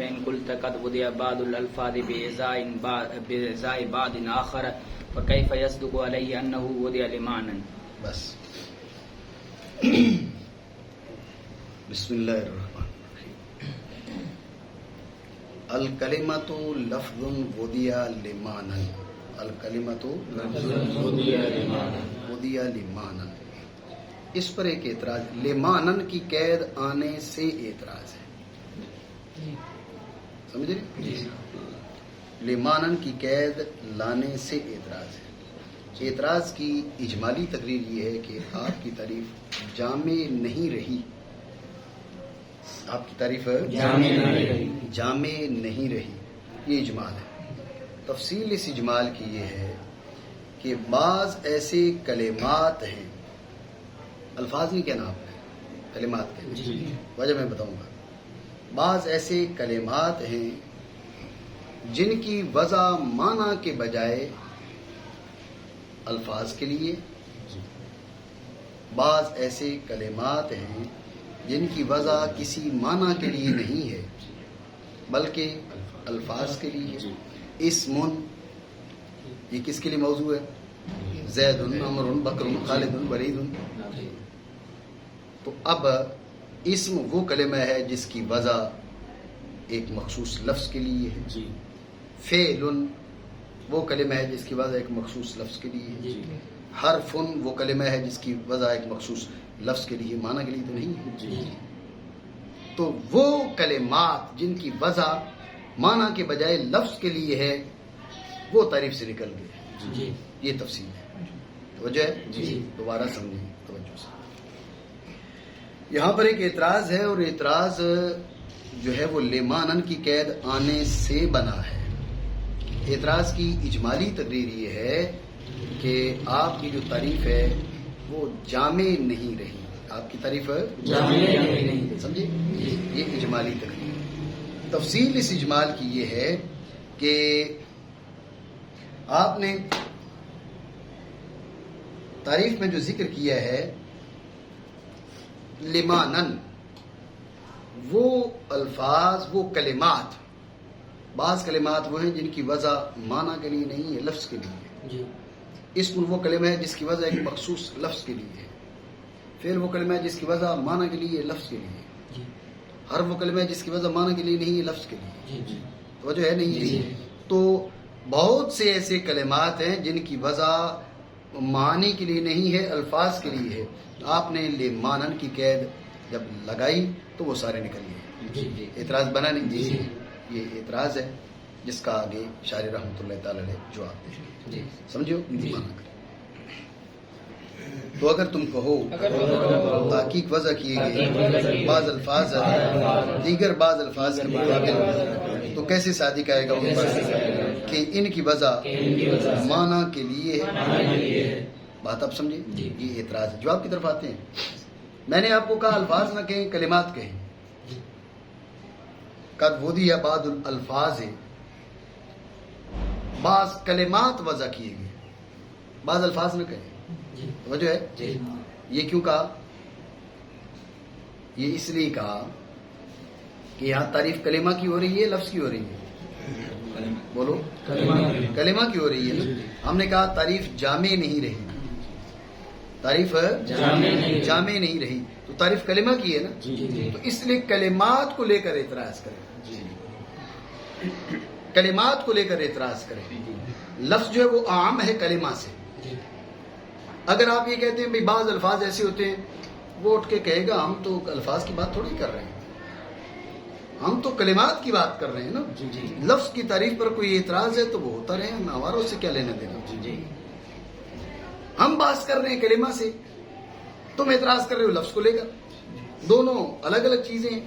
إن قلت قد وضع بعض الألفاظ بإزاء بعض آخر فكيف يصدق عليه أنه وضع لمعنى؟ بس بسم اللہ الرحمن الرحیم. الکلمۃ لفظ وضع لمعنى. الکلمۃ وضع لمعنى. اس پر ایک اعتراض، لمعنى کی قید آنے سے اعتراض ہے. سمجھ رہے؟ لمعنى کی قید لانے سے اعتراض ہے. اعتراض کی اجمالی تقریر یہ ہے کہ آپ کی تعریف جامع نہیں رہی. آپ کی تعریف جامع نہیں رہی، یہ اجمال ہے. تفصیل اس اجمال کی یہ ہے کہ بعض ایسے کلمات ہیں، الفاظ نہیں کہنا آپ نے، کلمات کہنا. وجہ میں بتاؤں گا. بعض ایسے کلمات ہیں جن کی وضع معنی کے بجائے الفاظ کے لیے، بعض ایسے کلمات ہیں جن کی وضع کسی معنی کے لیے نہیں ہے بلکہ الفاظ کے لیے ہے. اسم، یہ کس کے لیے موضوع ہے؟ زید، عمر، بکر، خالد، ولید. تو اب اسم وہ کلمہ ہے جس کی وضع ایک مخصوص لفظ کے لیے ہے. فعل وہ کلمہ ہے جس کی وضع ایک مخصوص لفظ کے لیے ہے. حرف وہ کلمہ ہے جس کی وضع ایک مخصوص لفظ کے لیے، معنی کے لیے تو نہیں ہے. تو وہ کلمات جن کی وضع معنی کے بجائے لفظ کے لیے ہے وہ تعریف سے نکل گئے. یہ تفصیل ہے. توجہ ہے؟ دوبارہ سمجھیں توجہ سے. یہاں پر ایک اعتراض ہے، اور اعتراض جو ہے وہ لمعنى کی قید آنے سے بنا ہے. اعتراض کی اجمالی تقریر یہ ہے کہ آپ کی جو تعریف ہے وہ جامع نہیں رہی. آپ کی تعریف جامع نہیں، سمجھے؟ یہ اجمالی تقریر. تفصیل اس اجمال کی یہ ہے کہ آپ نے تعریف میں جو ذکر کیا ہے لمعنى، وہ الفاظ، وہ کلمات، بعض کلمات وہ ہیں جن کی وضع معنی کے لیے نہیں ہے، لفظ کے لیے ہے. اسم وہ کلمہ ہے جس کی وضع ایک مخصوص لفظ کے لیے ہے. فعل وہ کلمہ ہے جس کی وضع معنی کے لیے، لفظ کے لیے. حرف وہ کلمہ ہے جس کی وضع معنی کے لیے نہیں ہے، لفظ کے لیے. توجہ ہے نہیں؟ تو بہت سے ایسے کلمات ہیں جن کی وضع معنی کے لیے نہیں ہے، الفاظ کے لیے ہے. آپ نے لمعنى کی قید جب لگائی تو وہ سارے نکل گئے. اعتراض بنا نہیں. یہ اعتراض ہے جس کا آگے شارح رحمۃ اللہ تعالی علیہ جواب دیں. سمجھو؟ تو اگر تم کہو تحقیق وضع کیے گئے بعض الفاظ دیگر بعض الفاظ کے مقابل، تو کیسے صادق آئے گا ان پر کہ ان کی وضع معنی کے لیے ہے؟ بات آپ سمجھے؟ یہ اعتراض ہے. جواب کی طرف آتے ہیں. میں نے آپ کو کہا الفاظ نہ کہیں، کلمات کہیں. قد وضع بعض الفاظ ہے، بعض کلمات وضع کیے گئے، بعض الفاظ نہ کہیں. توجہ ہے؟ یہ کیوں کہا؟ یہ اس لیے کہا کہ یہاں تعریف کلمہ کی ہو رہی ہے، لفظ کی ہو رہی ہے؟ بولو. کلمہ کی ہو رہی ہے. ہم نے کہا تعریف جامع نہیں رہی، تعریف جامع نہیں رہی، تو تعریف کلمہ کی ہے نا. تو اس لیے کلمات کو لے کر اعتراض کریں، کلمات کو لے کر اعتراض کریں. لفظ جو ہے وہ عام ہے کلمہ سے. اگر آپ یہ کہتے ہیں بھئی بعض الفاظ ایسے ہوتے ہیں، وہ اٹھ کے کہے گا ہم تو الفاظ کی بات تھوڑی کر رہے ہیں، ہم تو کلمات کی بات کر رہے ہیں نا. لفظ کی تعریف پر کوئی اعتراض ہے تو وہ ہوتا رہے، ہمارا اس سے کیا لینا دینا. ہم بات کر رہے ہیں کلمہ سے، تم اعتراض کر رہے ہو لفظ کو لے کر. دونوں الگ الگ چیزیں ہیں.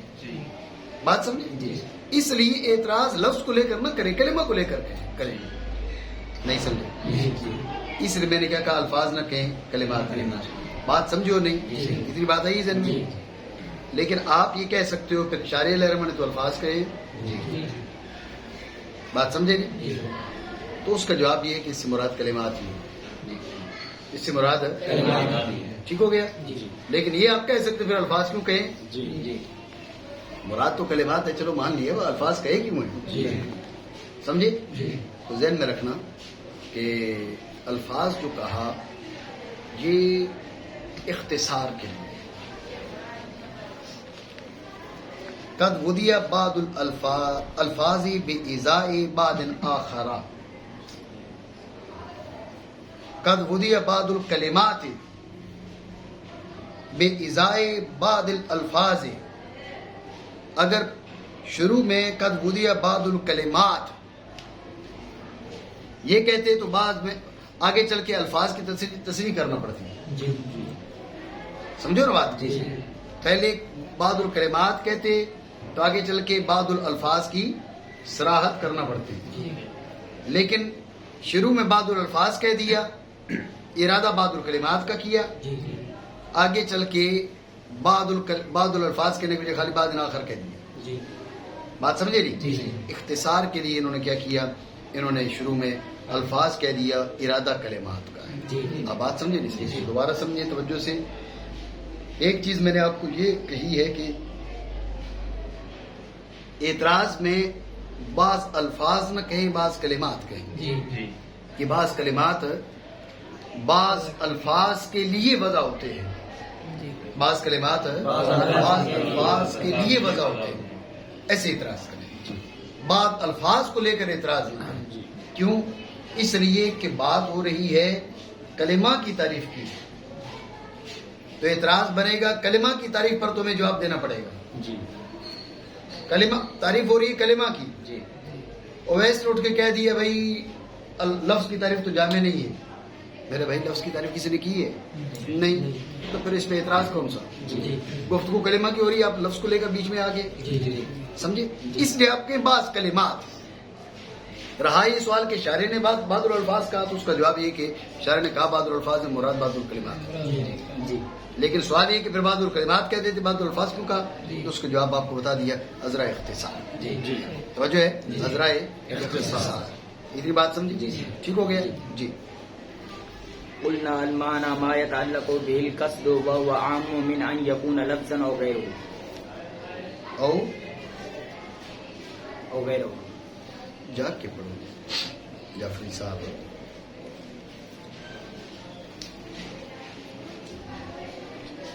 بات سمجھے؟ اس لیے اعتراض لفظ کو لے کر نہ کریں، کلمہ کو لے کر کریں. نہیں سمجھے؟ اس لیے میں نے کیا کہا الفاظ نہ کہیں، کلمات کہیں. بات سمجھو نہیں؟ اتنی بات آئی ذہن میں. لیکن آپ یہ کہہ سکتے ہو پھر شارح علیہ رحمہ نے تو الفاظ کہے. بات سمجھے نہیں؟ تو اس کا جواب یہ ہے کہ اس سے مراد کلمات ہی، اس سے مراد ٹھیک ہو گیا. لیکن یہ آپ کہہ سکتے پھر الفاظ کیوں کہیں؟ مراد تو کلمات ہے، چلو مان لیے، وہ الفاظ کہے کیوں ہیں؟ سمجھے؟ تو ذہن میں رکھنا کہ الفاظ جو کہا یہ اختصار کے لیے. قد ودی بعض الفاظ بإزاء بعض آخر، قد ودی بعض الکلمات بإزاء بعض الالفاظ. اگر شروع میں قد ودی بعض الکلمات یہ کہتے تو بعد میں آگے چل کے الفاظ کی تصریح کرنا پڑتی ہے. سمجھو نا بات؟ پہلے بعض الکلمات کہتے تو آگے چل کے بعض الالفاظ کی صراحت کرنا پڑتی ہے. لیکن شروع میں بعض الالفاظ کہہ دیا، ارادہ بعض الکلمات کا کیا، آگے چل کے بعض الالفاظ کہنے کے لیے خالی بعض آخر کہہ دیا. بات سمجھے نہیں؟ اختصار کے لیے انہوں نے کیا کیا، انہوں نے شروع میں الفاظ کہہ دیا، ارادہ کلمات کا ہے. اب بات سمجھے نہیں؟ دوبارہ سمجھے توجہ سے. ایک چیز میں نے آپ کو یہ کہی ہے کہ اعتراض میں بعض الفاظ نہ کہیں، بعض کلمات کہیں. کہ بعض کلمات بعض الفاظ کے لیے وضع ہوتے ہیں، بعض کلمات بعض الفاظ کے لیے وضع ہوتے ہیں، ایسے اعتراض کریں. بعض الفاظ کو لے کر اعتراض نہ کریں. کیوں؟ اس لیے کہ بات ہو رہی ہے کلمہ کی تعریف کی، تو اعتراض بنے گا کلمہ کی تعریف پر تمہیں جواب دینا پڑے گا. کلمہ تعریف ہو رہی ہے کلمہ کی، اویس نے اٹھ کے کہہ دیا بھائی لفظ کی تعریف تو جامع نہیں ہے. میرے بھائی لفظ کی تعریف کسی نے کی ہے؟ نہیں. تو پھر اس پہ اعتراض کون سا؟ گفتگو کلمہ کی ہو رہی ہے، آپ لفظ کو لے کر بیچ میں آگے. سمجھے؟ اس لیے آپ کے بعض کلمات رہا یہ سوال کہ شاعر نے بعض الالفاظ کہا، تو اس کا جواب یہ کہ شاعر نے کہا بعض الالفاظ میں مراد بعض الکلمات. لیکن سوال یہ کہ پھر بعض الکلمات کہتے تھے، بعض الفاظ کیوں کہا؟ تو اس کا جواب آپ کو بتا دیا، عذرا اختصار. توجہ ہے؟ عذرا اختصار. اتنی بات سمجھی؟ ٹھیک ہو گیا جی. قلنا المعنى ما يتعلق به القصد وهو عام من ان يكون لفظا او غيره او غيره. جا کے پڑھو جعفری صاحب.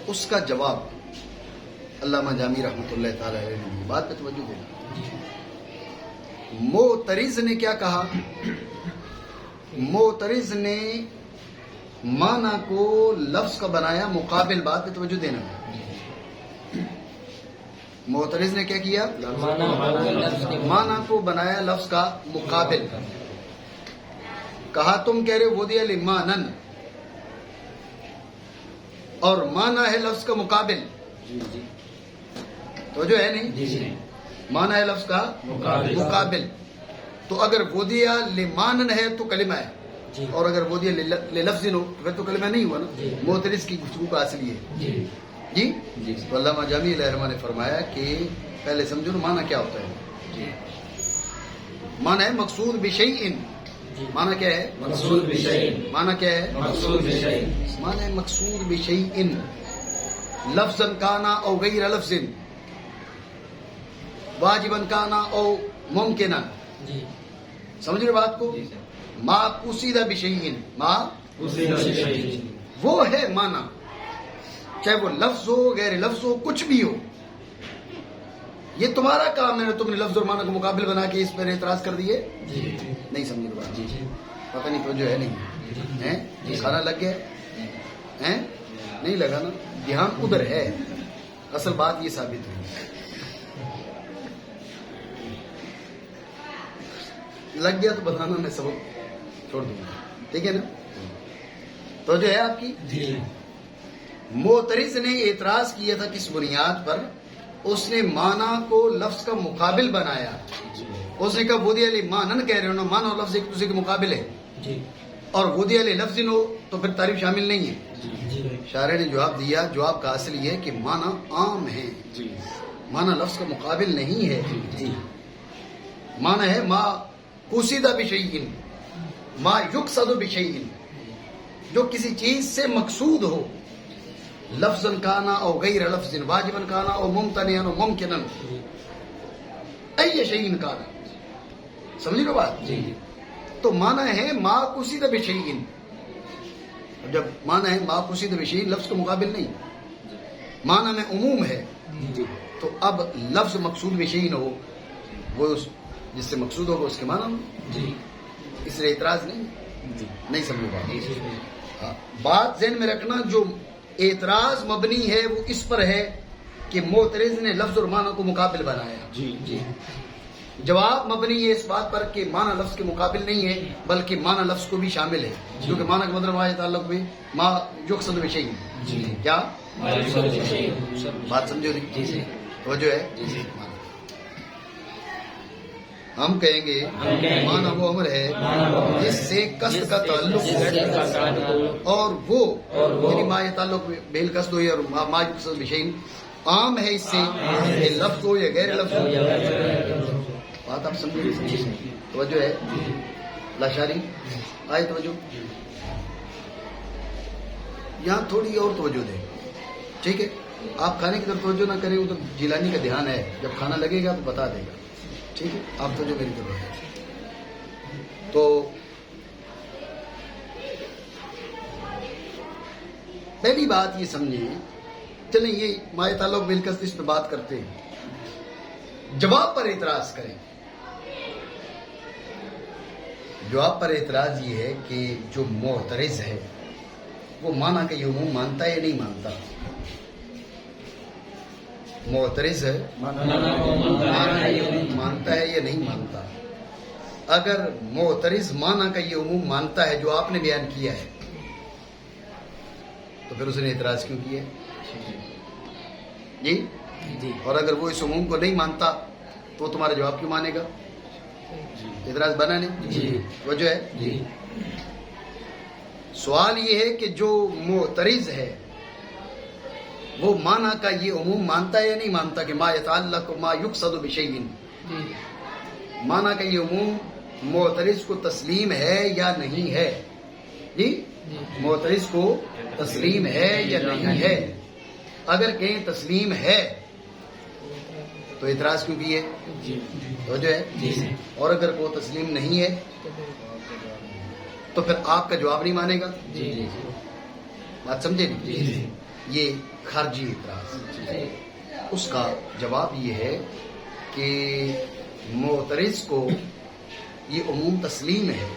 اس کا جواب علامہ جامی رحمۃ اللہ تعالی علیہ نے بات پہ توجہ دینا. معترض نے کیا کہا؟ معترض نے معنی کو لفظ کا بنایا مقابل. بات پہ توجہ دینا. معترض نے کیا کیا؟ معنی کو بنایا لفظ کا مقابل. کہا تم کہہ رہے ہو ودی لمانن، اور معنی ہے لفظ کا مقابل. تو جو ہے نہیں، معنی ہے لفظ کا مقابل. تو اگر ودیا لمانن ہے تو کلمہ ہے، اور اگر ودیا للفظ ہو پھر تو کلمہ نہیں ہوا نا. معترض کی گفتگو کا اصل یہ جی. تو علامہ جامی علیہ الرحمہ نے فرمایا کہ پہلے سمجھو نا معنی کیا ہوتا ہے. معنی ہے مقصود بشیء. معنی کیا ہے؟ مقصود بشیء. معنی کیا ہے؟ مقصود بشیء. معنی مقصود بشیء لفظا کانا او غیر لفظ، واجبا کانا او ممکنا. سمجھ رہے بات کو؟ ما قصد بشیء، ما قصد بشیء وہ ہے معنی، چاہے وہ لفظ ہو غیر لفظ ہو کچھ بھی ہو. یہ تمہارا کام ہے، تم نے لفظ اور معنی کو مقابل بنا کے اس پر اعتراض کر دیے. نہیں سمجھ رہے بات؟ پتہ نہیں تو جو ہے نہیں ہے. کھانا لگ گیا ہے؟ نہیں لگا نا. دھیان ادھر ہے. اصل بات یہ ثابت ہوئی. لگ گیا تو بتانا، میں سبق چھوڑ دوں گا. ٹھیک ہے نا؟ تو جو ہے آپ کی معترض نے اعتراض کیا تھا کس بنیاد پر؟ اس نے معنی کو لفظ کا مقابل بنایا. اس نے کہا ودی علی مانن کہہ رہے ہو نا، معنی اور لفظ ایک دوسرے کے مقابل ہے، اور ودی علی لفظ ہو تو پھر تعریف شامل نہیں ہے. شاعر نے جواب دیا، جواب کا اصل یہ ہے کہ معنی عام ہے، معنی لفظ کا مقابل نہیں ہے. معنی ہے ما قصد بشیء، ما یقصد بشیء، جو کسی چیز سے مقصود ہو. لفظ کانا او غیر لفظ واجبا کانا او ممتنعا او ممکنا ای شیء کانا. سمجھ لو بات؟ تو معنی ہے ما قصد بشیء. جب معنی ہے ما قصد بشیء لفظ کے مقابل نہیں، معنی میں عموم ہے، تو اب لفظ مقصود بشیء نہ ہو، وہ جس سے مقصود ہوگا اس کے معنی ہو، اس لیے اعتراض نہیں سمجھو بات. بات ذہن میں رکھنا، جو اعتراض مبنی ہے وہ اس پر ہے کہ معترض نے لفظ اور معنی کو مقابل بنایا. جواب مبنی ہے اس بات پر کہ معنی لفظ کے مقابل نہیں ہے بلکہ معنی لفظ کو بھی شامل ہے، کیونکہ معنی کا مطلب ہے تعلق میں ما یقصد بشیء. کیا بات سمجھو نہیں؟ توجہ ہے. ہم کہیں گے معنی وہ امر ہے جس سے قصد کا تعلق ہو، اور وہ یعنی ما تعلق بیل قصد ہو یا ما یقصد بشیء عام ہے اس سے کہ لفظ ہو یا غیر لفظ ہو. بات آپ سمجھے؟ توجہ ہے لاشاری آئے توجہ. یہاں تھوڑی اور توجہ دیں، ٹھیک ہے؟ آپ کھانے کی طرف توجہ نہ کریں، وہ تو جیلانی کا دھیان ہے، جب کھانا لگے گا تو بتا دے گا، ٹھیک ہے؟ آپ توجہ میری طرف ہے. تو پہلی بات یہ سمجھیں، چلیں یہ مائع تعلق بالکل اس پہ بات کرتے ہیں. جواب پر اعتراض کریں. جواب پر اعتراض یہ ہے کہ جو معترض ہے وہ معنی کا یہ عموم مانتا ہے یا نہیں مانتا؟ معترض ہے معنی کا یہ عموم مانتا ہے یا نہیں مانتا؟ اگر معترض معنی کا یہ عموم مانتا ہے جو آپ نے بیان کیا ہے تو پھر اس نے اعتراض کیوں کیا جی؟ اور اگر وہ اس عموم کو نہیں مانتا تو تمہارا جواب کیوں مانے گا؟ اعتراض بنا نہیں؟ وجہ ہے. سوال یہ ہے کہ جو معترض ہے وہ معنی کا یہ عموم مانتا ہے یا نہیں مانتا کہ ما یتعلق ما یقصد بشیء. معنی کا یہ عموم معترض کو تسلیم ہے یا نہیں ہے؟ جی معترض کو تسلیم ہے یا نہیں ہے؟ اگر کہیں تسلیم ہے تو اعتراض کیوں کیے؟ تو جو ہے. اور اگر وہ تسلیم نہیں ہے تو پھر آپ کا جواب نہیں مانے گا. بات سمجھے نہیں؟ یہ خارجی اعتراض. اس کا جواب یہ ہے کہ معترض کو یہ عموم تسلیم ہے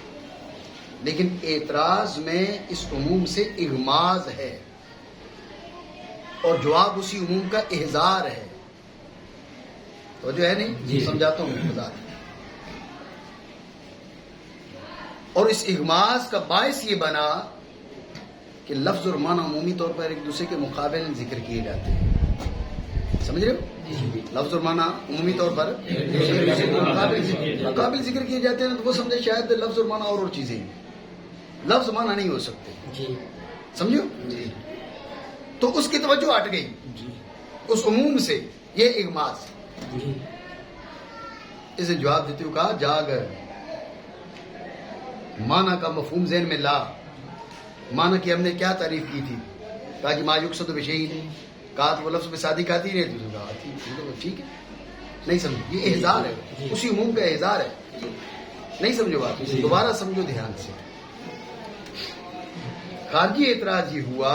لیکن اعتراض میں اس عموم سے اغماز ہے اور جواب اسی عموم کا احضار ہے. تو جو ہے نہیں سمجھاتا ہوں خدا. اور اس اغماز کا باعث یہ بنا کہ لفظ اور معنی عمومی طور پر ایک دوسرے کے مقابل ذکر کیے جاتے ہیں. سمجھ رہے ہو؟ لفظ اور معنی عمومی طور پر مقابل ذکر کیے جاتے ہیں. تو وہ سمجھے شاید لفظ اور معنی اور چیزیں لفظ معنی نہیں ہو سکتے. سمجھو؟ تو اس کی توجہ ہٹ گئی اس عموم سے. یہ اغماز. اسے جواب دیتے ہوئے کہا جاگ معنی کا مفہوم ذہن میں لا. معنی کی ہم نے کیا تعریف کی تھی؟ کہا کہ ما یقصد بشیء. کہا تو وہ لفظ میں صادق آتی نہیں تو کہا ٹھیک ہے. نہیں سمجھ، یہ احضار ہے، اسی عموم کا احضار ہے. نہیں سمجھو بات، دوبارہ سمجھو دھیان سے. خارجی اعتراض یہ ہوا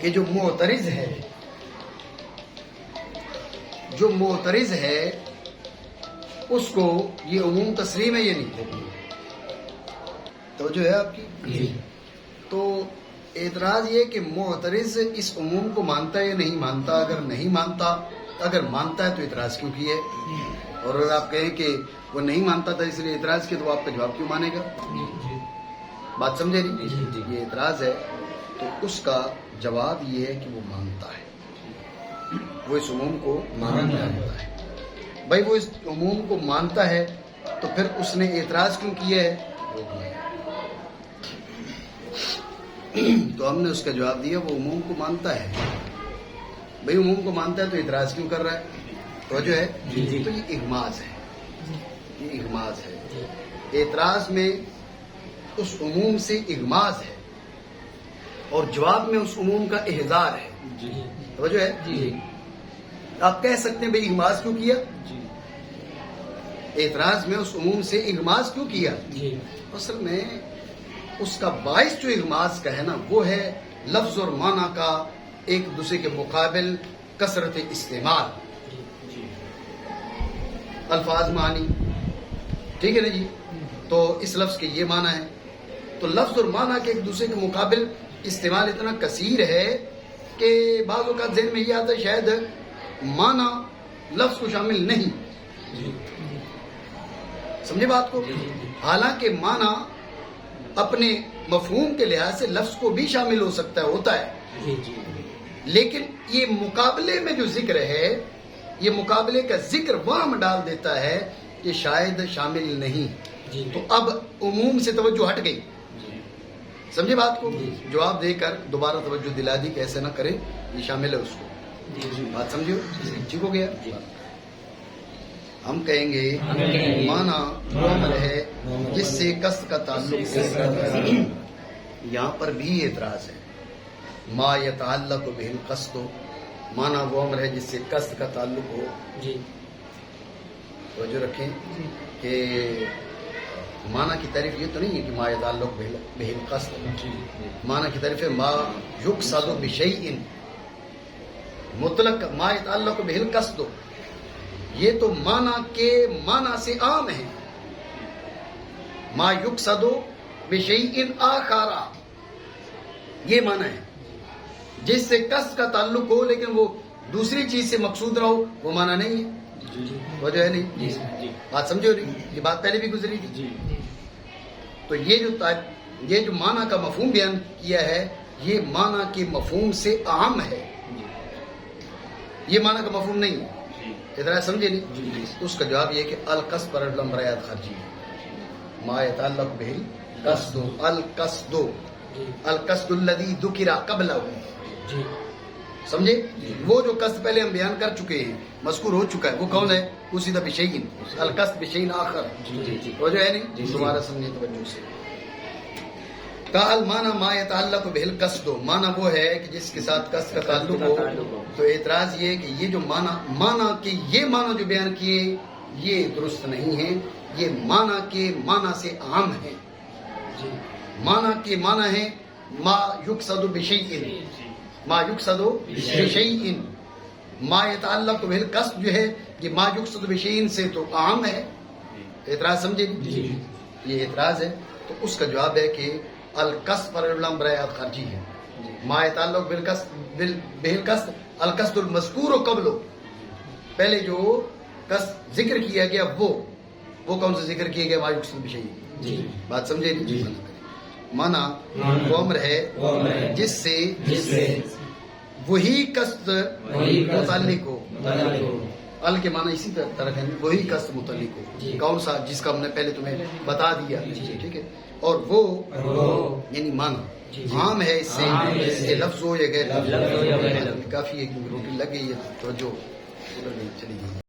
کہ جو معترض ہے اس کو یہ عموم تسلیم ہے یا نہیں؟ توجہ ہے آپ کی؟ تو اعتراض یہ کہ معترض اس عموم کو مانتا ہے یا نہیں مانتا. اگر نہیں مانتا، اگر مانتا ہے تو اعتراض کیوں کیے؟ اور اگر آپ کہیں کہ وہ نہیں مانتا تھا اس لیے اعتراض کیا تو آپ کا جواب کیوں مانے گا؟ بات سمجھے نہیں؟ یہ اعتراض ہے. تو اس کا جواب یہ ہے کہ وہ مانتا ہے، وہ اس عموم کو مانتا ہے. بھائی وہ اس عموم کو مانتا ہے تو پھر اس نے اعتراض کیوں کیا ہے؟ تو ہم نے اس کا جواب دیا وہ عموم کو مانتا ہے. بھائی عموم کو مانتا ہے تو اعتراض کیوں کر رہا ہے؟ تو جو ہے تو یہ اغماز ہے. یہ اغماز ہے. اعتراض میں اس عموم سے اغماز ہے اور جواب میں اس عموم کا احضار ہے. توجہ ہے؟ آپ کہہ سکتے ہیں بھئی اغماض کیوں کیا؟ اعتراض میں اس عموم سے اغماض کیوں کیا؟ اصل میں اس کا باعث جو اغماض کا ہے نا وہ ہے لفظ اور معنی کا ایک دوسرے کے مقابل کثرت استعمال. الفاظ معنی ٹھیک ہے نا جی. تو اس لفظ کے یہ معنی ہے. تو لفظ اور معنی کے ایک دوسرے کے مقابل استعمال اتنا کثیر ہے کہ بعض اوقات ذہن میں یہ آتا ہے شاید معنی لفظ کو شامل نہیں. سمجھے بات کو؟ حالانکہ معنی اپنے مفہوم کے لحاظ سے لفظ کو بھی شامل ہو سکتا ہے، ہوتا ہے. لیکن یہ مقابلے میں جو ذکر ہے، یہ مقابلے کا ذکر وہاں ڈال دیتا ہے کہ شاید شامل نہیں. تو اب عموم سے توجہ ہٹ گئی. سمجھے بات کو؟ جواب دے کر دوبارہ توجہ دلا دی کہ ایسے نہ کرے، یہ شامل ہے اس کو. بات سمجھو؟ ٹھیک ہو گیا. ہم کہیں گے معنی وہ عمل ہے جس سے قصد کا تعلق ہے. یہاں پر بھی اعتراض ہے. ما یتعلق بہ القصد، معنی وہ عمل ہے جس سے قصد کا تعلق ہو. توجہ رکھیں کہ معنی کی تعریف یہ تو نہیں ہے کہ ما یتعلق بہ القصد. معنی کی تعریف ہے ما یقصد بشیء. مطلق ما یتعلق بہ القصد یہ تو معنی کے معنی سے عام ہے. ما یقصد بشیء آخر یہ معنی ہے جس سے قصد کا تعلق ہو لیکن وہ دوسری چیز سے مقصود نہ ہو، وہ معنی نہیں ہے. وجہ ہے نہیں. بات سمجھو نہیں؟ یہ بات پہلے بھی گزری تھی. تو یہ جو معنی کا مفہوم بیان کیا ہے یہ معنی کے مفہوم سے عام ہے، یہ معنی کا مفہوم نہیں ہے. ادھر سمجھے نہیں؟ اس کا جواب یہ کہ القصد پر الامرات خارجی ہے. ما يتعلق به القصد القصد الذي ذکر قبلہ. سمجھے؟ وہ جو قصد پہلے ہم بیان کر چکے ہیں، مذکور ہو چکا ہے، وہ کون ہے؟ قصد بشیء، القصد بشیء آخر. توجہ ہے نہیں؟ دوبارہ سمجھے توجہ سے. المعنی ما يتعلق به القصد، معنی وہ ہے کہ جس کے ساتھ قصد کا تعلق ہو. تو اعتراض یہ ہے کہ یہ جو معنی کے یہ معنی جو بیان کیے یہ درست نہیں ہے. یہ معنی کے معنی سے عام ہے. معنی کے معنی ہے ما یقصد بشیء، ما یقصد بشیء. ما يتعلق به القصد جو ہے یہ ما یقصد بشیء سے تو عام ہے. اعتراض سمجھے؟ یہ اعتراض ہے. تو اس کا جواب ہے کہ القصد پر الامرات خارجی ہے. ما يتعلق بالقصد القصد المذکور قبل، پہلے جو قصد ذکر کیا گیا وہ کون سا ذکر کیا گیا؟ ما یقصد بشیء. بات سمجھے؟ معنی وہ امر ہے جس سے وہی قصد متعلق ہو. ال کے معنی اسی طرح ہے، وہی قصد متعلق ہو. کون سا؟ جس کا ہم نے پہلے تمہیں بتا دیا. ٹھیک ہے. اور وہ یعنی معنی عام ہے اس سے لفظ ہو یا غیر لفظ. کافی ایک روٹی لگ گئی ہے توجہ چلی گئی.